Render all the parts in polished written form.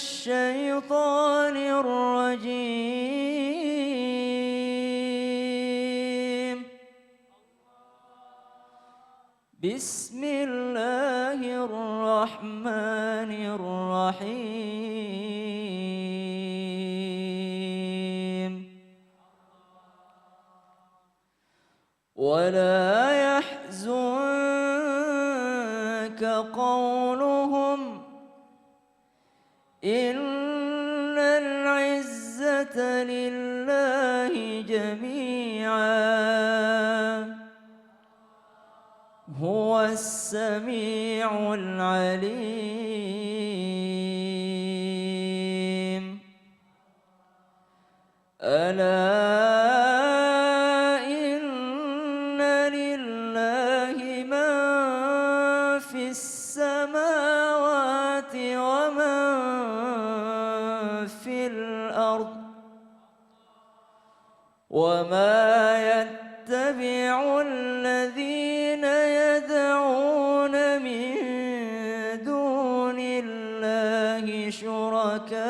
الشيطان الرجيم. بسم الله الرحمن الرحيم. ولا يحزنك قولهم إن العزة لله جميعا هو السميع العليم. ألا إن لله من في السماوات ومن في الأرض وما يتبع الذين يدعون من دون الله شركاء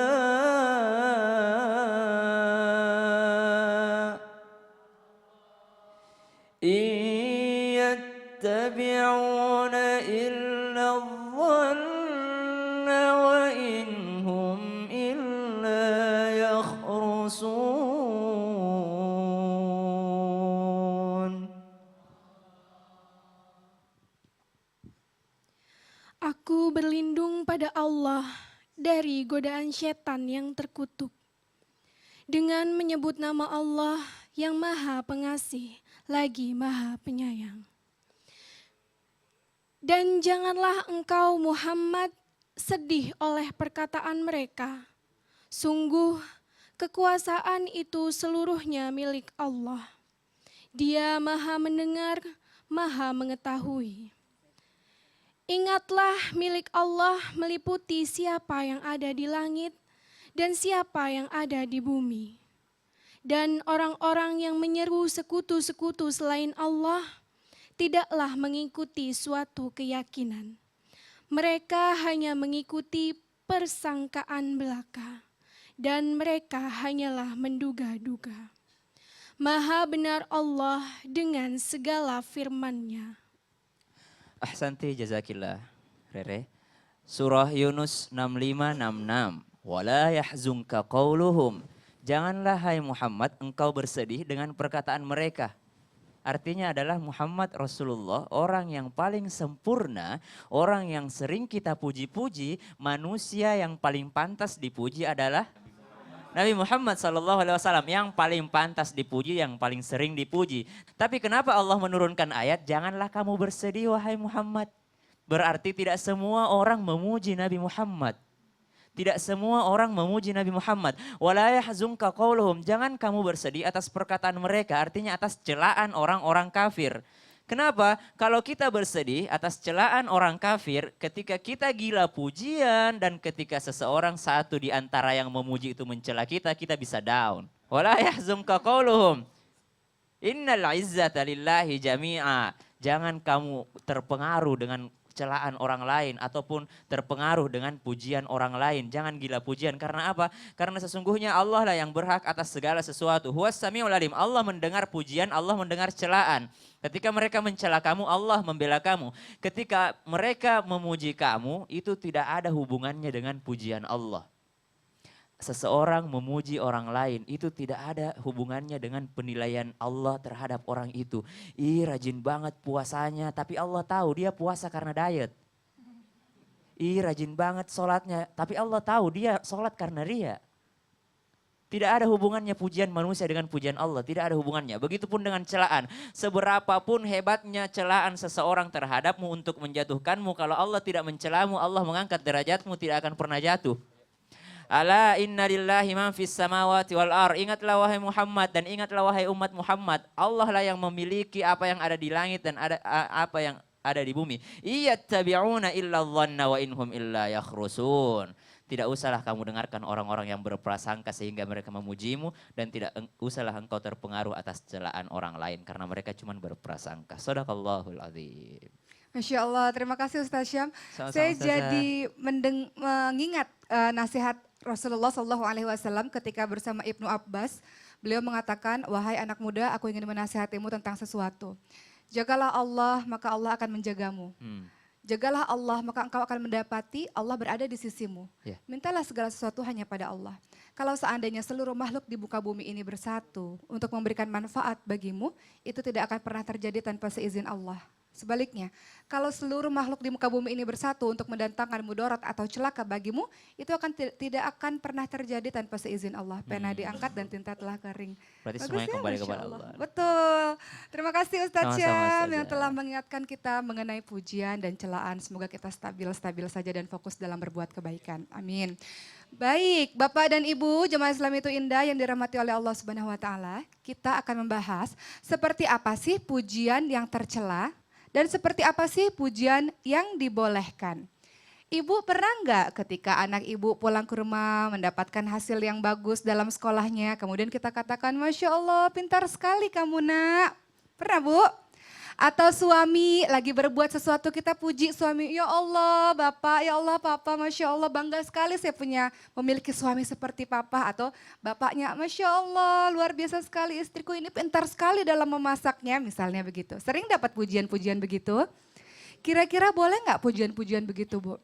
إن يتبعون إلا الظن وإن هم إلا يخرصون. Aku berlindung pada Allah dari godaan setan yang terkutuk. Dengan menyebut nama Allah yang Maha Pengasih lagi Maha Penyayang. Dan janganlah engkau Muhammad sedih oleh perkataan mereka. Sungguh kekuasaan itu seluruhnya milik Allah. Dia Maha mendengar, Maha mengetahui. Ingatlah milik Allah meliputi siapa yang ada di langit dan siapa yang ada di bumi. Dan orang-orang yang menyeru sekutu-sekutu selain Allah tidaklah mengikuti suatu keyakinan. Mereka hanya mengikuti persangkaan belaka dan mereka hanyalah menduga-duga. Maha benar Allah dengan segala firman-Nya. Ahsanti jazakillah, Rere. Surah Yunus 65-66. Wala yahzunka qauluhum. Janganlah hai Muhammad engkau bersedih dengan perkataan mereka. Artinya adalah Muhammad Rasulullah, orang yang paling sempurna, orang yang sering kita puji-puji, manusia yang paling pantas dipuji adalah Nabi Muhammad SAW yang paling pantas dipuji, yang paling sering dipuji. Tapi kenapa Allah menurunkan ayat, janganlah kamu bersedih wahai Muhammad. Berarti tidak semua orang memuji Nabi Muhammad. Tidak semua orang memuji Nabi Muhammad. Wala yahzunka qauluhum, jangan kamu bersedih atas perkataan mereka, artinya atas celaan orang-orang kafir. Kenapa? Kalau kita bersedih atas celaan orang kafir, ketika kita gila pujian dan ketika seseorang satu di antara yang memuji itu mencela kita, kita bisa down. Wala yahzunka qauluhum. Innal izzata lillahi jami'a. Jangan kamu terpengaruh dengan celaan orang lain ataupun terpengaruh dengan pujian orang lain. Jangan gila pujian. Karena apa? Karena sesungguhnya Allah lah yang berhak atas segala sesuatu. Huwas samiul alim. Allah mendengar pujian, Allah mendengar celaan. Ketika mereka mencela kamu, Allah membela kamu. Ketika mereka memuji kamu, itu tidak ada hubungannya dengan pujian Allah. Seseorang memuji orang lain, itu tidak ada hubungannya dengan penilaian Allah terhadap orang itu. Ih, rajin banget puasanya, tapi Allah tahu dia puasa karena diet. Ih, rajin banget sholatnya, tapi Allah tahu dia sholat karena ria. Tidak ada hubungannya pujian manusia dengan pujian Allah, tidak ada hubungannya. Begitupun dengan celaan. Seberapapun hebatnya celaan seseorang terhadapmu untuk menjatuhkanmu, kalau Allah tidak mencelamu, Allah mengangkat derajatmu, tidak akan pernah jatuh. Ala inna lillahi man fis samawati wal ar. Ingatlah wahai Muhammad dan ingatlah wahai umat Muhammad. Allah lah yang memiliki apa yang ada di langit dan apa yang ada di bumi. Iyattabi'una illa dhanna wa inhum illa yakhrusun. Tidak usahlah kamu dengarkan orang-orang yang berprasangka sehingga mereka memujimu dan tidak usahlah engkau terpengaruh atas celaan orang lain karena mereka cuma berprasangka. Shadaqallahul azim. Masya Allah, terima kasih Ustaz Syam. Sama-sama, Saya Ustazah. jadi mengingat nasihat Rasulullah SAW ketika bersama Ibnu Abbas. Beliau mengatakan, wahai anak muda, aku ingin menasihatimu tentang sesuatu. Jagalah Allah, maka Allah akan menjagamu. Jagalah Allah, maka engkau akan mendapati Allah berada di sisimu. Ya. Mintalah segala sesuatu hanya pada Allah. Kalau seandainya seluruh makhluk di muka bumi ini bersatu untuk memberikan manfaat bagimu, itu tidak akan pernah terjadi tanpa seizin Allah. Sebaliknya, kalau seluruh makhluk di muka bumi ini bersatu untuk mendatangkan mudarat atau celaka bagimu, itu tidak akan pernah terjadi tanpa seizin Allah. Pena diangkat dan tinta telah kering. Berarti Bagus semuanya ya, kembali Masya kepada Allah. Allah. Betul. Terima kasih Ustadz Sama-sama, Syam yang Ustazah. telah mengingatkan kita mengenai pujian dan celaan. Semoga kita stabil saja dan fokus dalam berbuat kebaikan. Amin. Baik, Bapak dan Ibu, jemaah Islam itu indah yang dirahmati oleh Allah Subhanahu wa taala. Kita akan membahas seperti apa sih pujian yang tercela dan seperti apa sih pujian yang dibolehkan. Ibu pernah nggak ketika anak ibu pulang ke rumah mendapatkan hasil yang bagus dalam sekolahnya, kemudian kita katakan, Masya Allah pintar sekali kamu nak. Pernah Bu? Atau suami lagi berbuat sesuatu kita puji suami, ya Allah Bapak, ya Allah Papa, Masya Allah bangga sekali saya punya memiliki suami seperti Papa. Atau bapaknya, Masya Allah luar biasa sekali istriku ini pintar sekali dalam memasaknya, misalnya begitu. Sering dapat pujian-pujian begitu? Kira-kira boleh nggak pujian-pujian begitu Bu?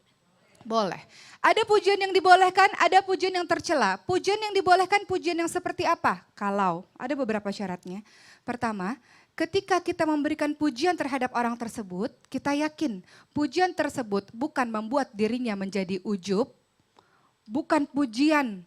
Boleh. Ada pujian yang dibolehkan, ada pujian yang tercela. Pujian yang dibolehkan pujian yang seperti apa? Kalau ada beberapa syaratnya. Pertama, ketika kita memberikan pujian terhadap orang tersebut, kita yakin pujian tersebut bukan membuat dirinya menjadi ujub, bukan pujian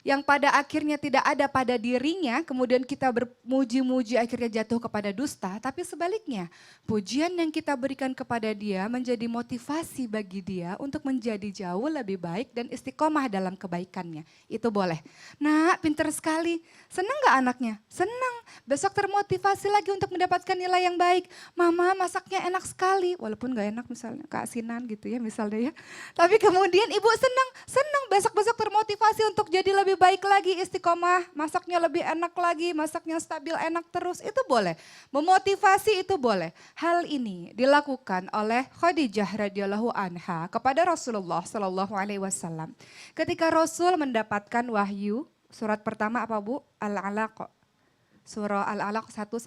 yang pada akhirnya tidak ada pada dirinya, kemudian kita bermuji-muji akhirnya jatuh kepada dusta, tapi sebaliknya, pujian yang kita berikan kepada dia menjadi motivasi bagi dia untuk menjadi jauh lebih baik dan istiqomah dalam kebaikannya. Itu boleh. Nak, pinter sekali. Senang gak anaknya? Senang. Besok termotivasi lagi untuk mendapatkan nilai yang baik. Mama masaknya enak sekali, walaupun gak enak misalnya, keasinan gitu ya misalnya ya. Tapi kemudian ibu senang besok-besok termotivasi untuk jadi lebih baik lagi, istiqomah, masaknya lebih enak lagi, masaknya stabil enak terus, itu boleh. Memotivasi itu boleh. Hal ini dilakukan oleh Khadijah radhiyallahu anha kepada Rasulullah sallallahu alaihi wasallam. Ketika Rasul mendapatkan wahyu, surat pertama apa Bu? Al-Alaq. Surah Al-Alaq 1-5.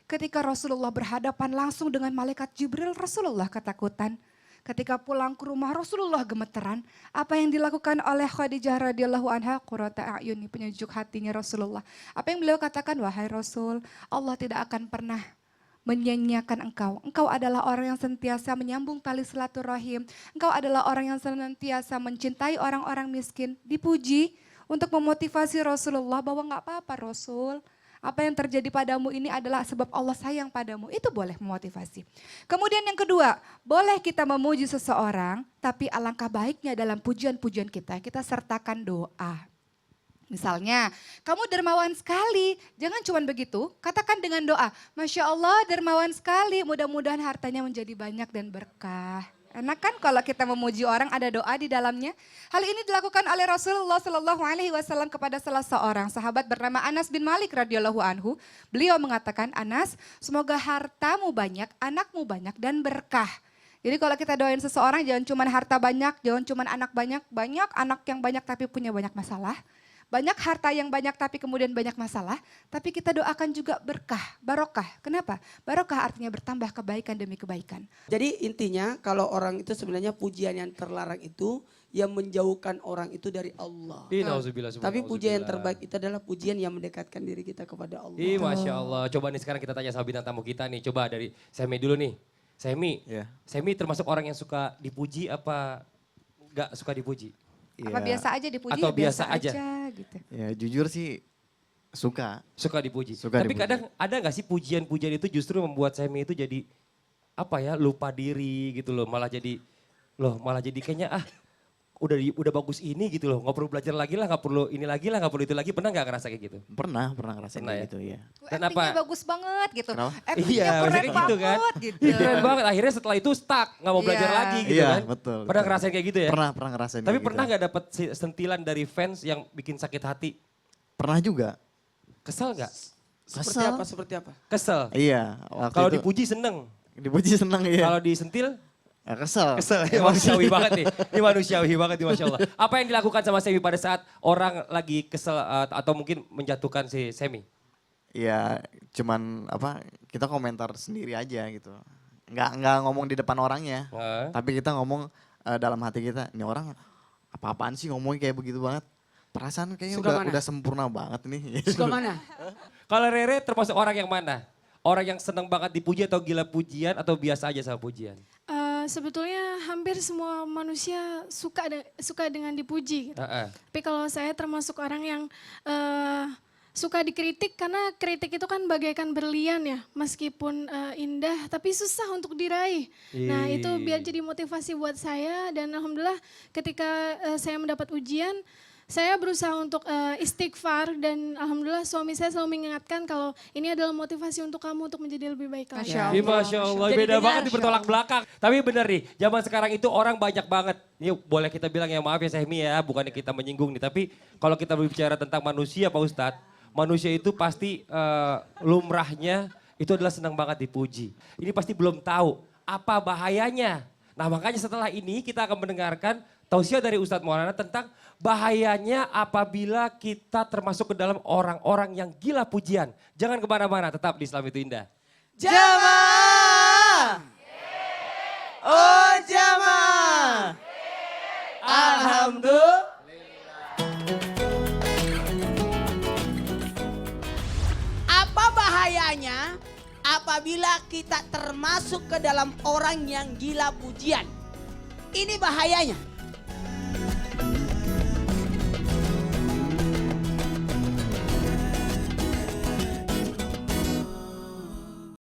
Ketika Rasulullah berhadapan langsung dengan malaikat Jibril, Rasulullah ketakutan. Ketika pulang ke rumah Rasulullah gemeteran. Apa yang dilakukan oleh Khadijah radhiyallahu anha, qurrata a'yun, penyejuk hatinya Rasulullah. Apa yang beliau katakan, wahai Rasul, Allah tidak akan pernah menyanyiakan engkau. Engkau adalah orang yang senantiasa menyambung tali silaturahim. Engkau adalah orang yang senantiasa mencintai orang-orang miskin. Dipuji untuk memotivasi Rasulullah bahwa enggak apa-apa Rasul. Apa yang terjadi padamu ini adalah sebab Allah sayang padamu. Itu boleh memotivasi. Kemudian yang kedua, boleh kita memuji seseorang, tapi alangkah baiknya dalam pujian-pujian kita sertakan doa. Misalnya, kamu dermawan sekali, jangan cuma begitu, katakan dengan doa, Masya Allah dermawan sekali, mudah-mudahan hartanya menjadi banyak dan berkah. Enak kan kalau kita memuji orang ada doa di dalamnya. Hal ini dilakukan oleh Rasulullah Shallallahu Alaihi Wasallam kepada salah seorang sahabat bernama Anas bin Malik radhiyallahu anhu. Beliau mengatakan, Anas, semoga hartamu banyak, anakmu banyak dan berkah. Jadi kalau kita doain seseorang jangan cuma harta banyak, jangan cuma anak banyak, banyak anak yang banyak tapi punya banyak masalah. Banyak harta yang banyak tapi kemudian banyak masalah, tapi kita doakan juga berkah, barokah. Kenapa? Barokah artinya bertambah kebaikan demi kebaikan. Jadi intinya kalau orang itu sebenarnya pujian yang terlarang itu yang menjauhkan orang itu dari Allah. Nauzubillah, Tapi pujian yang terbaik itu adalah pujian yang mendekatkan diri kita kepada Allah. Masya Allah. Coba nih sekarang kita tanya sama bintang tamu kita nih. Coba dari Semi dulu nih. Semi, Semi termasuk orang yang suka dipuji apa gak suka dipuji? Apa biasa aja dipuji? Atau Ya biasa aja? gitu. Ya jujur sih suka. Suka dipuji. Suka Tapi dipuji. kadang ada gak sih pujian-pujian itu justru membuat Semi itu jadi apa ya, lupa diri gitu loh. Malah jadi kayaknya udah bagus ini gitu loh. Gak perlu belajar lagi lah, gak perlu ini lagi lah, gak perlu itu lagi. Pernah gak ngerasa kayak gitu? Pernah ngerasain Pernah kayak ya? gitu ya. Dan Actingnya apa? bagus banget gitu. Kenapa? Actingnya Iya, keren maksudnya kayak gitu kan. banget gitu. Keren banget, akhirnya setelah itu stuck, gak mau belajar Iya. lagi gitu Iya, kan. betul, Pernah betul. ngerasain kayak gitu ya? Pernah ngerasain Tapi kayak pernah gitu. gak dapet sentilan dari fans yang bikin sakit hati? Pernah juga. Kesel gak? Seperti apa? Kesel. Iya, waktu Kalau itu dipuji seneng. Dipuji senang ya. Kalau disentil Ya, kesel. kesel. Ini manusiawi banget nih. Ini manusiawi banget nih Masya Allah. Apa yang dilakukan sama Semi pada saat orang lagi kesel atau mungkin menjatuhkan si Semi? Ya cuman apa kita komentar sendiri aja gitu. Nggak ngomong di depan orangnya. Tapi kita ngomong dalam hati kita, ini orang apa-apaan sih ngomongnya kayak begitu banget. Perasaan kayaknya Suka mana? udah sempurna banget nih. Suka mana? Kalau Rere termasuk orang yang mana? Orang yang seneng banget dipuji atau gila pujian atau biasa aja sama pujian? Sebetulnya hampir semua manusia suka dengan dipuji gitu. Tapi kalau saya termasuk orang yang suka dikritik karena kritik itu kan bagaikan berlian ya, meskipun indah tapi susah untuk diraih. Nah itu biar jadi motivasi buat saya dan alhamdulillah ketika saya mendapat ujian, saya berusaha untuk istighfar dan alhamdulillah suami saya selalu mengingatkan kalau ini adalah motivasi untuk kamu untuk menjadi lebih baik lagi. Masya Ih, Masya Allah, Jadi beda benar, banget di bertolak belakang. Tapi bener nih, zaman sekarang itu orang banyak banget. Ini boleh kita bilang ya maaf ya Sehmi ya, bukannya kita menyinggung nih. Tapi kalau kita berbicara tentang manusia Pak Ustadz, manusia itu pasti lumrahnya itu adalah senang banget dipuji. Ini pasti belum tahu apa bahayanya. Nah makanya setelah ini kita akan mendengarkan tausiah dari Ustadz Maulana tentang bahayanya apabila kita termasuk ke dalam orang-orang yang gila pujian. Jangan kemana-mana, tetap di Islam itu Indah. Jamaah. Oh jamaah. Alhamdulillah. Apa bahayanya apabila kita termasuk ke dalam orang yang gila pujian? Ini bahayanya.